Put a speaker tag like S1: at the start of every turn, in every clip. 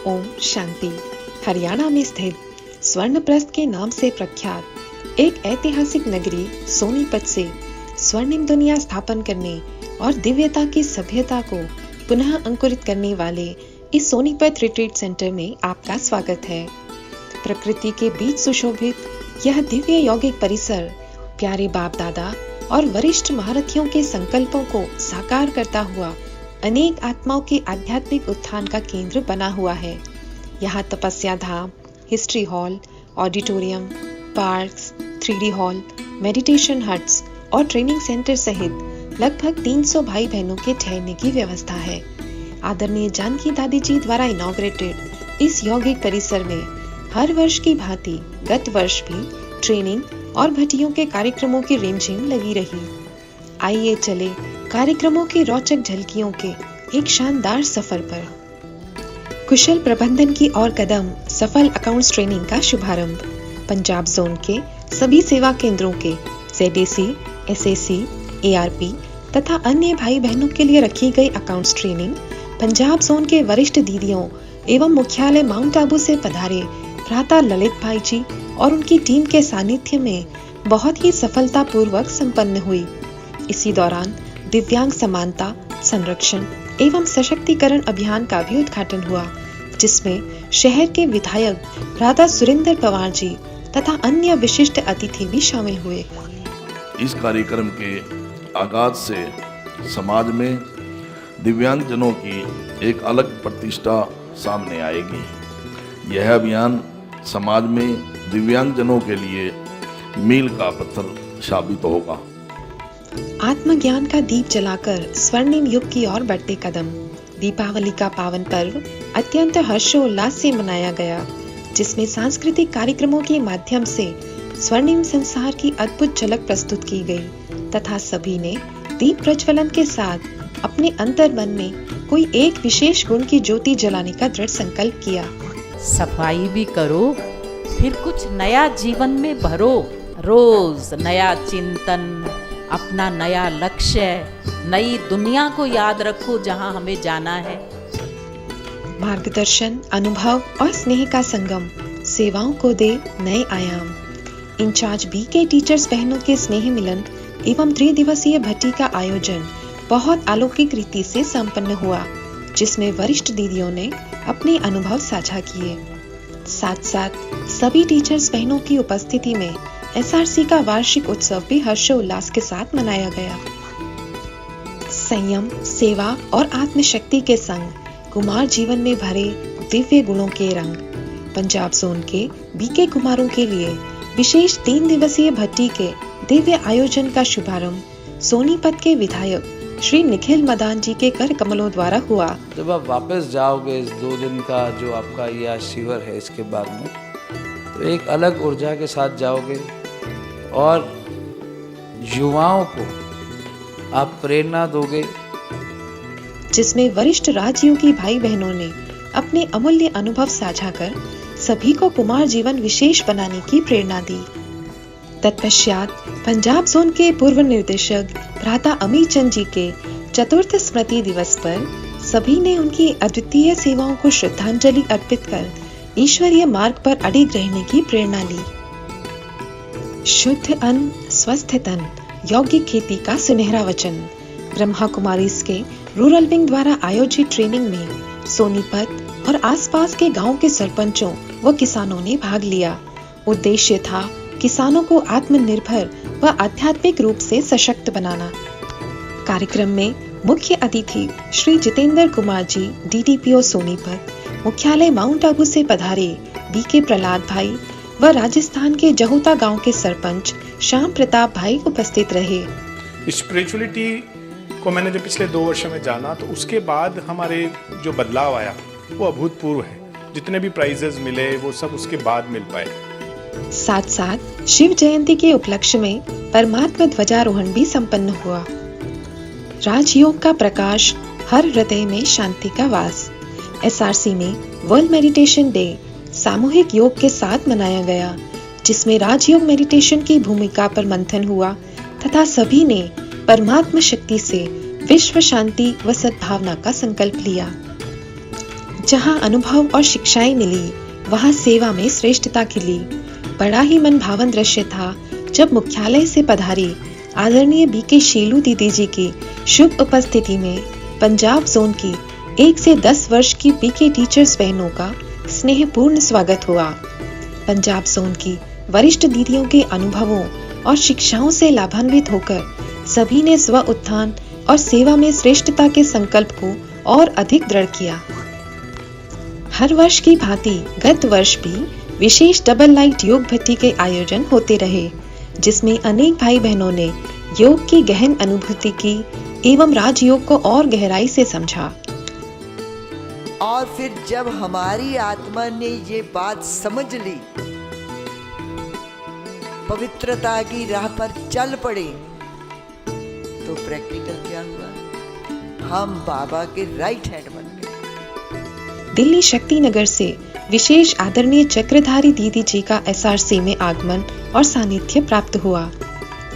S1: ओम शांति। हरियाणा में स्थित स्वर्णप्रस्थ के नाम से प्रख्यात एक ऐतिहासिक नगरी सोनीपत से स्वर्णिम दुनिया स्थापन करने और दिव्यता की सभ्यता को पुनः अंकुरित करने वाले इस सोनीपत रिट्रीट सेंटर में आपका स्वागत है। प्रकृति के बीच सुशोभित यह दिव्य यौगिक परिसर प्यारे बाप दादा और वरिष्ठ महारथियों के संकल्पों को साकार करता हुआ अनेक आत्माओं के आध्यात्मिक उत्थान का केंद्र बना हुआ है। यहाँ Tapasya Dham, history hall, auditorium, parks, 3D hall, meditation huts और ट्रेनिंग सेंटर सहित लगभग 300 भाई बहनों के ठहरने की व्यवस्था है। आदरणीय जानकी दादी जी द्वारा इनॉग्रेटेड इस यौगिक परिसर में हर वर्ष की भांति गत वर्ष भी ट्रेनिंग और भट्टियों के कार्यक्रमों की रिमझिम लगी रही। आइए चले कार्यक्रमों की रोचक झलकियों के एक शानदार सफर पर। कुशल प्रबंधन की ओर कदम, सफल अकाउंट्स ट्रेनिंग का शुभारंभ। पंजाब जोन के सभी सेवा केंद्रों के ZAC, SAC, ARP तथा अन्य भाई बहनों के लिए रखी गई अकाउंट्स ट्रेनिंग पंजाब जोन के वरिष्ठ दीदियों एवं मुख्यालय माउंट आबू से पधारे भ्राता ललित भाई जी और उनकी टीम के सानिध्य में बहुत ही सफलता पूर्वक संपन्न हुई। इसी दौरान दिव्यांग समानता, संरक्षण एवं सशक्तिकरण अभियान का भी उद्घाटन हुआ, जिसमें शहर के विधायक भ्राता सुरेंद्र पवार जी तथा अन्य विशिष्ट अतिथि भी शामिल हुए।
S2: इस कार्यक्रम के आगाज से समाज में दिव्यांग जनों की एक अलग प्रतिष्ठा सामने आएगी। यह अभियान समाज में दिव्यांग जनों के लिए मील का पत्थर साबित होगा।
S1: आत्मज्ञान का दीप जलाकर स्वर्णिम युग की ओर बढ़ते कदम। दीपावली का पावन पर्व अत्यंत हर्षोल्लास से मनाया गया, जिसमें सांस्कृतिक कार्यक्रमों के माध्यम से स्वर्णिम संसार की अद्भुत झलक प्रस्तुत की गई तथा सभी ने दीप प्रज्वलन के साथ अपने अंतर मन में कोई एक विशेष गुण की ज्योति जलाने का दृढ़ संकल्प किया।
S3: सफाई भी करो, फिर कुछ नया जीवन में भरो। रोज नया चिंतन, अपना नया लक्ष्य, नई दुनिया को याद रखो जहां हमें जाना है।
S1: मार्गदर्शन, अनुभव और स्नेह का संगम सेवाओं को दे नए आयाम। इंचार्ज BK टीचर्स बहनों के स्नेह मिलन एवं 3 दिवसीय भट्टी का आयोजन बहुत अलौकिक रीति से संपन्न हुआ, जिसमें वरिष्ठ दीदियों ने अपने अनुभव साझा किए। साथ साथ सभी टीचर्स बहनों की उपस्थिति में SRC का वार्षिक उत्सव भी हर्षोल्लास के साथ मनाया गया। संयम, सेवा और आत्मशक्ति के संग कुमार जीवन में भरे दिव्य गुणों के रंग। पंजाब जोन के BK कुमारों के लिए विशेष 3 दिवसीय भट्टी के दिव्य आयोजन का शुभारंभ सोनीपत के विधायक श्री निखिल मदान जी के कर कमलों द्वारा हुआ।
S4: जब आप वापस जाओगे इस 2 दिन का जो आपका यह शिविर है, इसके बाद में तो एक अलग ऊर्जा के साथ जाओगे और युवाओं को आप प्रेरणा दोगे,
S1: जिसमें वरिष्ठ राजयोगी भाई बहनों ने अपने अमूल्य अनुभव साझा कर सभी को कुमार जीवन विशेष बनाने की प्रेरणा दी। तत्पश्चात पंजाब जोन के पूर्व निर्देशक भ्राता अमीर चंद जी के चतुर्थ स्मृति दिवस पर सभी ने उनकी अद्वितीय सेवाओं को श्रद्धांजलि अर्पित कर ईश्वरीय मार्ग पर अडिग रहने की प्रेरणा ली। शुद्ध अन्न, स्वस्थ तन, यौगिक खेती का सुनहरा वचन। ब्रह्मा कुमारीज के रूरल विंग द्वारा आयोजित ट्रेनिंग में सोनीपत और आसपास के गांव के सरपंचों व किसानों ने भाग लिया। उद्देश्य था किसानों को आत्मनिर्भर व आध्यात्मिक रूप से सशक्त बनाना। कार्यक्रम में मुख्य अतिथि श्री जितेंद्र कुमार जी DDPO सोनीपत, मुख्यालय माउंट आबू से पधारे BK प्रहलाद भाई व राजस्थान के जहुता गांव के सरपंच श्याम प्रताप भाई उपस्थित रहे।
S5: स्पिरिचुअलिटी को मैंने जो पिछले 2 वर्षों में जाना, तो उसके बाद हमारे जो बदलाव आया वो अभूतपूर्व है। जितने भी प्राइजेस मिले वो सब उसके बाद मिल पाए।
S1: साथ साथ शिव जयंती के उपलक्ष्य में परमात्मा ध्वजारोहण भी संपन्न हुआ। राजयोग का प्रकाश, हर हृदय में शांति का वास। SRC में वर्ल्ड मेडिटेशन डे सामूहिक योग के साथ मनाया गया, जिसमें राजयोग मेडिटेशन की भूमिका पर मंथन हुआ तथा सभी ने परमात्मा शक्ति से विश्व शांति व सद्भावना का संकल्प लिया। जहाँ अनुभव और शिक्षाएं मिली, वहाँ सेवा में श्रेष्ठता खिली। बड़ा ही मन भावन दृश्य था जब मुख्यालय से पधारी आदरणीय बीके शीलू दीदी जी की शुभ उपस्थिति में पंजाब जोन की 1 से 10 वर्ष की बीके टीचर्स बहनों का स्नेहपूर्ण स्वागत हुआ। पंजाब जोन की वरिष्ठ दीदियों के अनुभवों और शिक्षाओं से लाभान्वित होकर सभी ने स्व उत्थान और सेवा में श्रेष्ठता के संकल्प को और अधिक दृढ़ किया। हर वर्ष की भांति गत वर्ष भी विशेष डबल लाइट योग भट्टी के आयोजन होते रहे, जिसमें अनेक भाई बहनों ने योग की गहन अनुभूति की एवं राजयोग को और गहराई से समझा।
S6: और फिर जब हमारी आत्मा ने ये बात समझ ली, पवित्रता की राह पर चल पड़े, तो प्रैक्टिकल क्या हुआ? हम बाबा के राइट हैंड बन गए।
S1: दिल्ली शक्ति नगर से विशेष आदरणीय चक्रधारी दीदी जी का एसआरसी में आगमन और सानिध्य प्राप्त हुआ।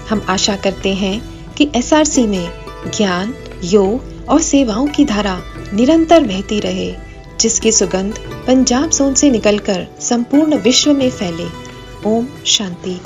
S1: हम आशा करते हैं कि एसआरसी में ज्ञान, योग और सेवाओं की धारा निरंतर बहती रहे, जिसकी सुगंध पंजाब जोन से निकलकर संपूर्ण विश्व में फैले। ओम शांति।